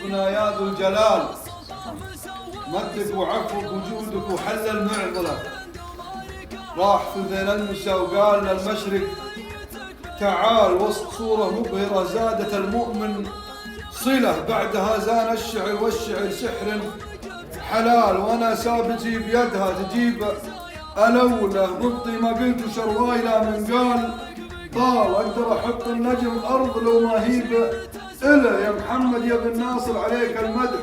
ربنا يا ذو الجلال، مدك وعفوك وجودك وحل المعضلة. راح في ذيل المسا وقال للمشرق تعال، وسط صورة مبهرة زادت المؤمن صلة، بعدها زان الشعر والشعر سحر حلال، وانا سابتي بيدها تجيب الأولى، ضبطي ما قلت شروايله من قال طال، اقدر احط النجم الارض لو ما هي إله، يا محمد يا بن ناصر عليك المدح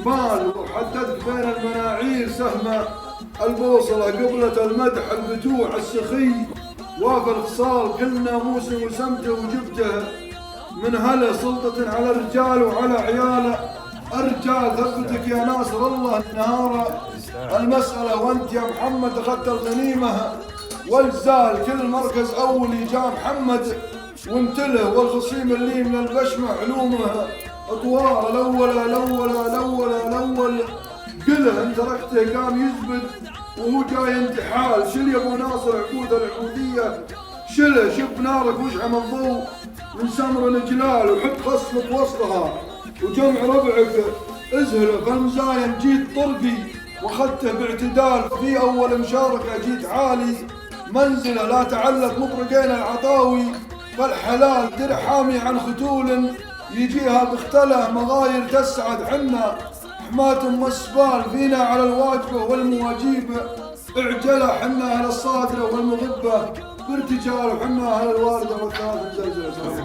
مال، وحددت بين المناعير سهم البوصلة، قبلة المدح البتوع السخي، وافى الخصال كل ناموسه وسمته وجبته من هلا، سلطة على الرجال وعلى عياله الرجال، ثبتك يا ناصر الله نهار المسألة، وانت يا محمد اخذت الغنيمة والزال، كل مركز اول جاء محمد وانتله، والخصيم اللي من البشمة علومه اطوار، الاول قله ان تركته قام يزبد وهو جاي انتحال، شل يا ابو ناصر عقود العبودية شله، شب نارك واشعم الضوء من سمر الجلال، وحط خصمك وسطها وجمع ربعك ازهله، فالمزايم جيت طرقي واخذته باعتدال، في اول مشاركة جيت عالي منزله، لا تعلق مطرقين العطاوي، فالحلال درع حامي عن ختول يجيها بختله، مغاير تسعد حنا حماة والسبال، فينا على الواجبة والمواجيب اعجلة، حنا على الصادرة والمغبة بارتجال، وحنا على الواردة والثالث زلزلة.